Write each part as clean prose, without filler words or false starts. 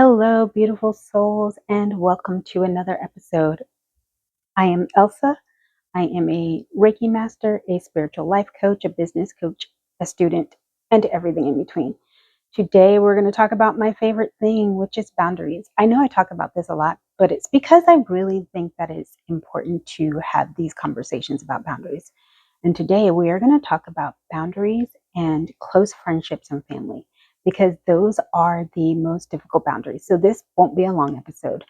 Hello, beautiful souls, and welcome to another episode. I am Elsa. I am a Reiki master, a spiritual life coach, a business coach, a student, and everything in between. Today, we're going to talk about my favorite thing, which is boundaries. I know I talk about this a lot, but it's because I really think that it's important to have these conversations about boundaries. And today, we are going to talk about boundaries and close friendships and family, because those are the most difficult boundaries. So, this won't be a long episode,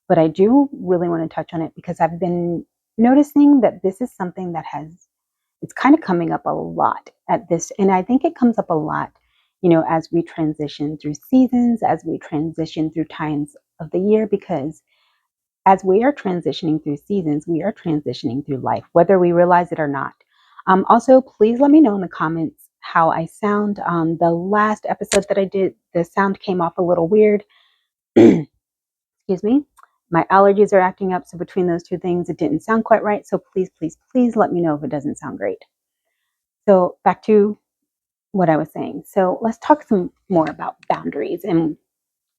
but I do really want to touch on it because I've been noticing that this is something that it's kind of coming up a lot at this. And I think it comes up a lot, as we transition through seasons, as we transition through times of the year, because as we are transitioning through seasons, we are transitioning through life, whether we realize it or not. Also, please let me know in the comments how I sound. The last episode that I did, the sound came off a little weird. Excuse me. My allergies are acting up. So between those two things, it didn't sound quite right. So please, please, please let me know if it doesn't sound great. So back to what I was saying. So let's talk some more about boundaries and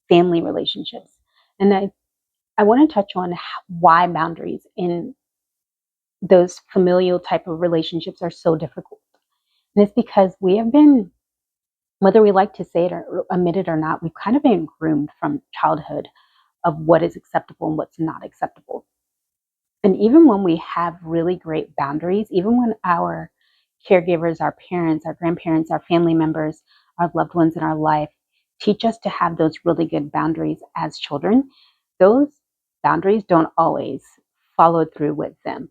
family relationships. And I want to touch on why boundaries in those familial type of relationships are so difficult. And it's because we have been, whether we like to say it or admit it or not, we've kind of been groomed from childhood of what is acceptable and what's not acceptable. And even when we have really great boundaries, even when our caregivers, our parents, our grandparents, our family members, our loved ones in our life teach us to have those really good boundaries as children, those boundaries don't always follow through with them.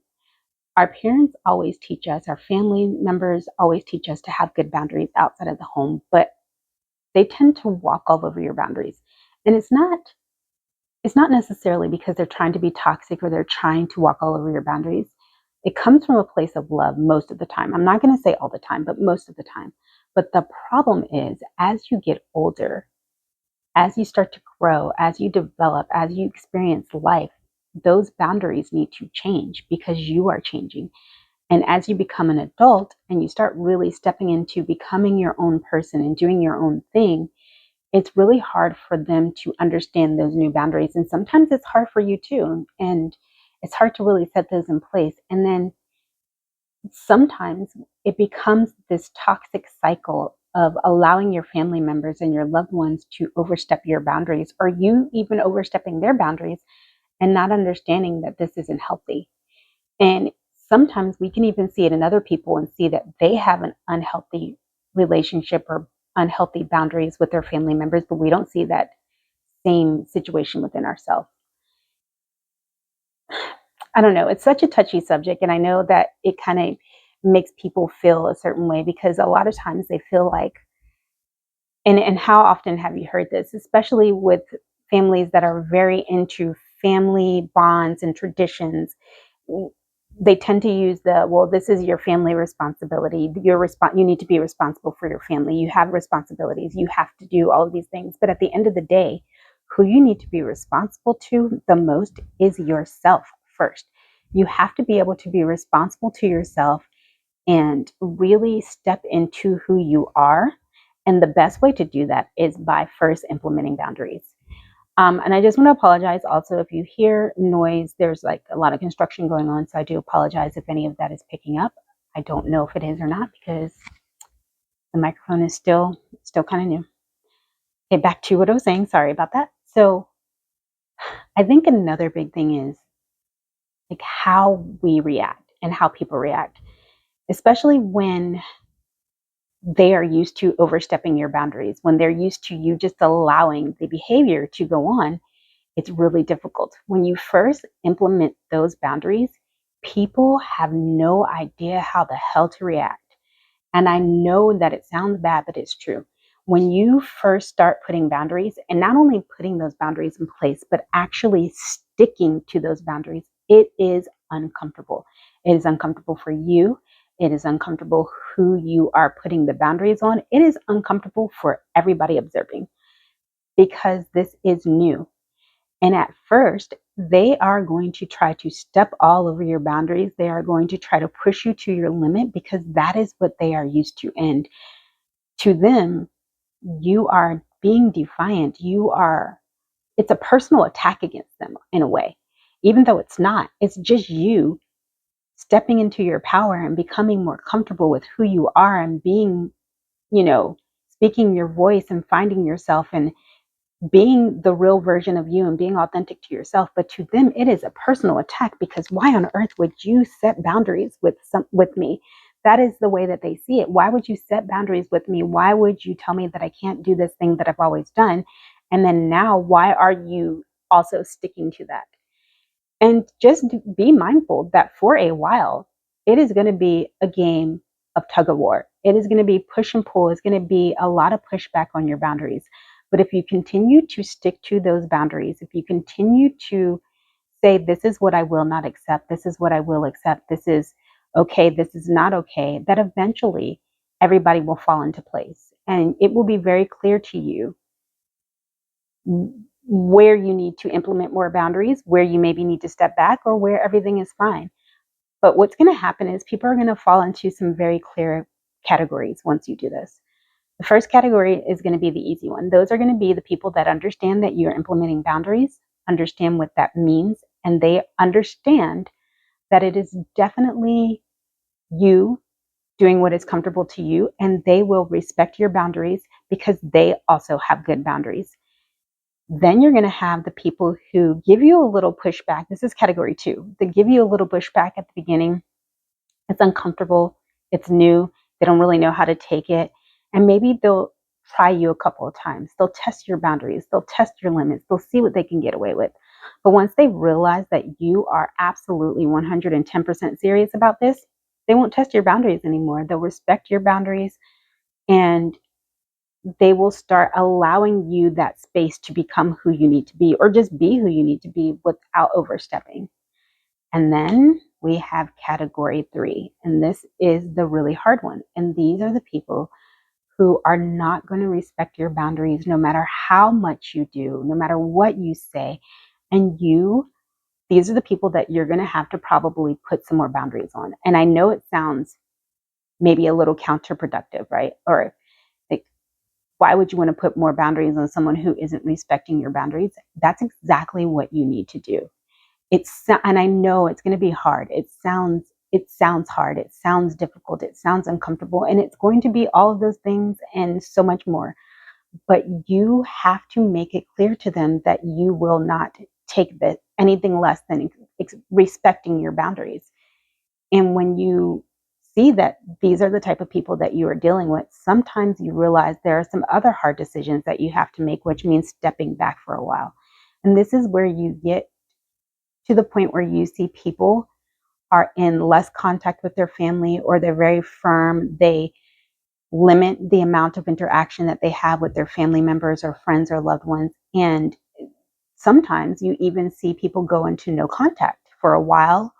Our parents always teach us, our family members always teach us to have good boundaries outside of the home, but they tend to walk all over your boundaries. And it's not necessarily because they're trying to be toxic or they're trying to walk all over your boundaries. It comes from a place of love most of the time. I'm not going to say all the time, but most of the time. But the problem is, as you get older, as you start to grow, as you develop, as you experience life, those boundaries need to change because you are changing. And as you become an adult and you start really stepping into becoming your own person and doing your own thing, it's really hard for them to understand those new boundaries. And sometimes it's hard for you too. And it's hard to really set those in place. And then sometimes it becomes this toxic cycle of allowing your family members and your loved ones to overstep your boundaries, or you even overstepping their boundaries and not understanding that this isn't healthy. And sometimes we can even see it in other people and see that they have an unhealthy relationship or unhealthy boundaries with their family members, but we don't see that same situation within ourselves. I don't know. It's such a touchy subject. And I know that it kind of makes people feel a certain way because a lot of times they feel like, and how often have you heard this, especially with families that are very into family bonds and traditions? They tend to use well, this is your family responsibility. You need to be responsible for your family. You have responsibilities. You have to do all of these things. But at the end of the day, who you need to be responsible to the most is yourself first. You have to be able to be responsible to yourself and really step into who you are. And the best way to do that is by first implementing boundaries. And I just want to apologize also if you hear noise. There's like a lot of construction going on, so I do apologize if any of that is picking up. I don't know if it is or not because the microphone is still kind of new. Okay, back to what I was saying. Sorry about that. So I think another big thing is like how we react and how people react, especially when they are used to overstepping your boundaries, when they're used to you just allowing the behavior to go on. It's really difficult. When you first implement those boundaries, people have no idea how the hell to react. And I know that it sounds bad, but it's true. When you first start putting boundaries, and not only putting those boundaries in place, but actually sticking to those boundaries, it is uncomfortable. It is uncomfortable for you. It is uncomfortable who you are putting the boundaries on. It is uncomfortable for everybody observing because this is new. And at first, they are going to try to step all over your boundaries. They are going to try to push you to your limit because that is what they are used to. And to them, you are being defiant. You are it's a personal attack against them in a way, even though it's not. It's just you stepping into your power and becoming more comfortable with who you are and being, you know, speaking your voice and finding yourself and being the real version of you and being authentic to yourself. But to them, it is a personal attack, because why on earth would you set boundaries with me? That is the way that they see it. Why would you set boundaries with me? Why would you tell me that I can't do this thing that I've always done? And then now, why are you also sticking to that? And just be mindful that for a while, it is going to be a game of tug of war. It is going to be push and pull. It's going to be a lot of pushback on your boundaries. But if you continue to stick to those boundaries, if you continue to say, this is what I will not accept, this is what I will accept, this is okay, this is not okay, that eventually everybody will fall into place. And it will be very clear to you where you need to implement more boundaries, where you maybe need to step back, or where everything is fine. But what's going to happen is people are going to fall into some very clear categories once you do this. The first category is going to be the easy one. Those are going to be the people that understand that you're implementing boundaries, understand what that means, and they understand that it is definitely you doing what is comfortable to you, and they will respect your boundaries because they also have good boundaries. Then you're going to have the people who give you a little pushback. This is category 2. They give you a little pushback at the beginning. It's uncomfortable. It's new. They don't really know how to take it. And maybe they'll try you a couple of times. They'll test your boundaries. They'll test your limits. They'll see what they can get away with. But once they realize that you are absolutely 110% serious about this, they won't test your boundaries anymore. They'll respect your boundaries, and they will start allowing you that space to become who you need to be, or just be who you need to be without overstepping. And then we have category 3, and this is the really hard one. And these are the people who are not going to respect your boundaries no matter how much you do, no matter what you say. And these are the people that you're going to have to probably put some more boundaries on. And I know it sounds maybe a little counterproductive, right? Or like, why would you want to put more boundaries on someone who isn't respecting your boundaries? That's exactly what you need to do. And I know it's going to be hard. It sounds hard. It sounds difficult. It sounds uncomfortable, and it's going to be all of those things and so much more. But you have to make it clear to them that you will not take anything less than respecting your boundaries. And when you see that these are the type of people that you are dealing with, sometimes you realize there are some other hard decisions that you have to make, which means stepping back for a while. And this is where you get to the point where you see people are in less contact with their family, or they're very firm. They limit the amount of interaction that they have with their family members or friends or loved ones. And sometimes you even see people go into no contact for a while,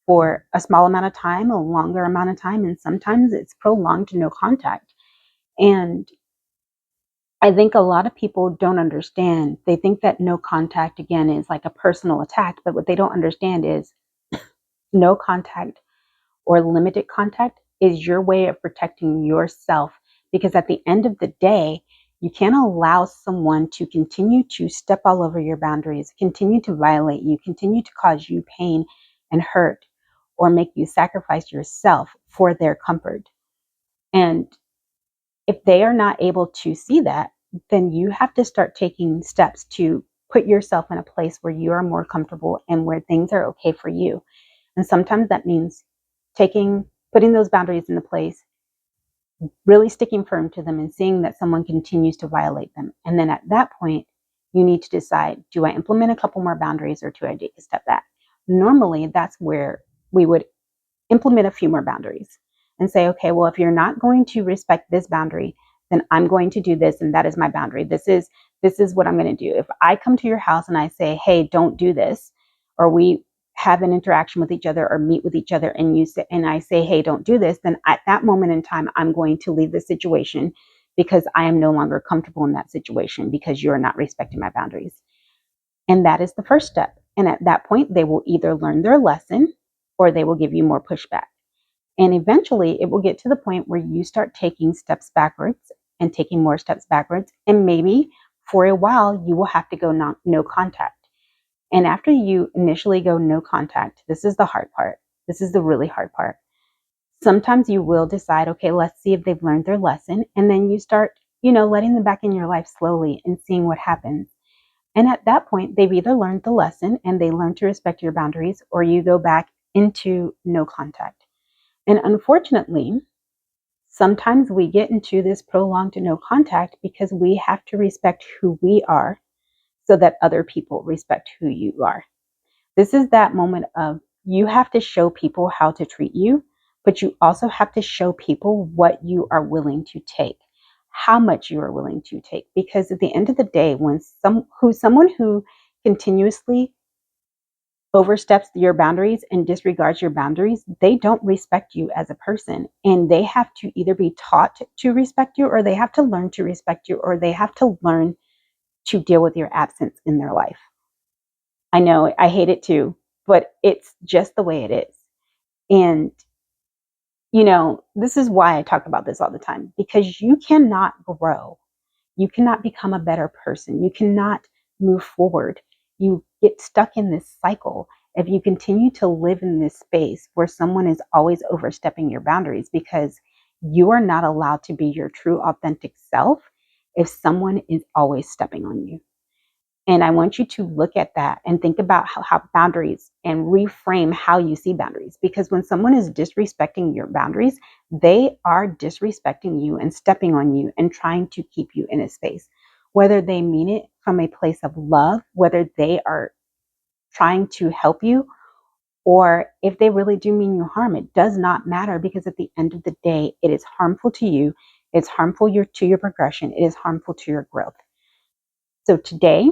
for a small amount of time, a longer amount of time, and sometimes it's prolonged to no contact. And I think a lot of people don't understand. They think that no contact, again, is like a personal attack, but what they don't understand is no contact or limited contact is your way of protecting yourself. Because at the end of the day, you can't allow someone to continue to step all over your boundaries, continue to violate you, continue to cause you pain and hurt, or make you sacrifice yourself for their comfort. And if they are not able to see that, then you have to start taking steps to put yourself in a place where you are more comfortable and where things are okay for you. And sometimes that means putting those boundaries into place, really sticking firm to them, and seeing that someone continues to violate them. And then at that point, you need to decide, do I implement a couple more boundaries, or do I take a step back? Normally, that's where we would implement a few more boundaries and say, okay, well, if you're not going to respect this boundary, then I'm going to do this, and that is my boundary. This is what I'm going to do. If I come to your house and I say, hey, don't do this, or we have an interaction with each other or meet with each other, and I say, hey, don't do this, then at that moment in time, I'm going to leave the situation, because I am no longer comfortable in that situation because you're not respecting my boundaries. And that is the first step. And at that point, they will either learn their lesson, or they will give you more pushback. And eventually it will get to the point where you start taking steps backwards and taking more steps backwards. And maybe for a while, you will have to go no contact. And after you initially go no contact, this is the hard part. This is the really hard part. Sometimes you will decide, okay, let's see if they've learned their lesson. And then you start, letting them back in your life slowly and seeing what happens. And at that point, they've either learned the lesson and they learn to respect your boundaries, or you go back into no contact. And unfortunately, sometimes we get into this prolonged no contact because we have to respect who we are so that other people respect who you are. This is that moment of you have to show people how to treat you, but you also have to show people what you are willing to take, how much you are willing to take. Because at the end of the day, when someone who continuously oversteps your boundaries and disregards your boundaries, they don't respect you as a person. And they have to either be taught to respect you, or they have to learn to respect you, or they have to learn to deal with your absence in their life. I know I hate it too, but it's just the way it is. And, this is why I talk about this all the time, because you cannot grow. You cannot become a better person. You cannot move forward. You get stuck in this cycle if you continue to live in this space where someone is always overstepping your boundaries, because you are not allowed to be your true, authentic self if someone is always stepping on you. And I want you to look at that and think about how boundaries, and reframe how you see boundaries. Because when someone is disrespecting your boundaries, they are disrespecting you and stepping on you and trying to keep you in a space. Whether they mean it from a place of love, whether they are trying to help you, or if they really do mean you harm, it does not matter, because at the end of the day, it is harmful to you. It's harmful to your progression. It is harmful to your growth. So today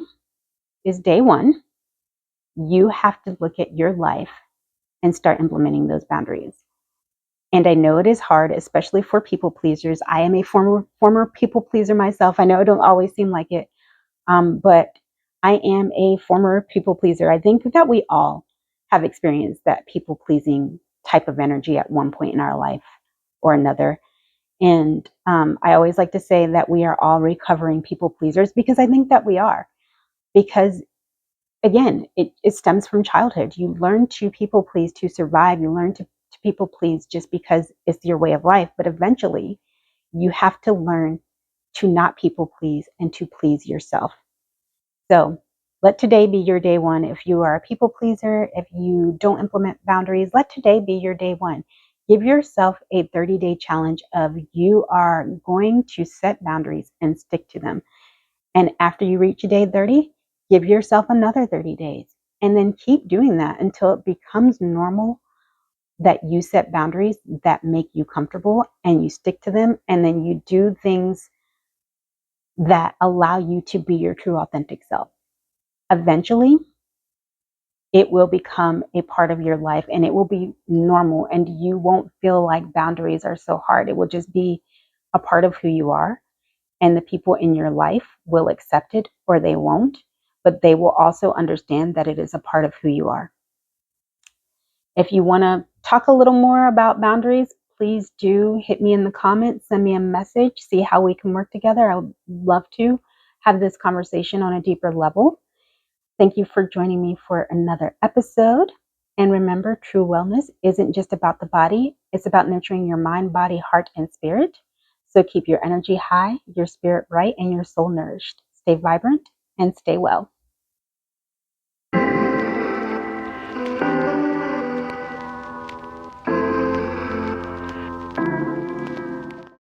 is day one. You have to look at your life and start implementing those boundaries. And I know it is hard, especially for people pleasers. I am a former people pleaser myself. I know it don't always seem like it, but I am a former people pleaser. I think that we all have experienced that people pleasing type of energy at one point in our life or another. And I always like to say that we are all recovering people pleasers, because I think that we are. Because again, it stems from childhood. You learn to people please to survive. You learn to people please just because it's your way of life. But eventually, you have to learn to not people please and to please yourself. So let today be your day one. If you are a people pleaser, if you don't implement boundaries, let today be your day one. Give yourself a 30-day challenge of you are going to set boundaries and stick to them. And after you reach day 30, give yourself another 30 days. And then keep doing that until it becomes normal that you set boundaries that make you comfortable and you stick to them. And then you do things that allow you to be your true, authentic self. Eventually, it will become a part of your life and it will be normal, and you won't feel like boundaries are so hard. It will just be a part of who you are. And the people in your life will accept it or they won't, but they will also understand that it is a part of who you are. If you want to talk a little more about boundaries, please do hit me in the comments, send me a message, see how we can work together. I would love to have this conversation on a deeper level. Thank you for joining me for another episode. And remember, true wellness isn't just about the body, it's about nurturing your mind, body, heart, and spirit. So keep your energy high, your spirit right, and your soul nourished. Stay vibrant and stay well.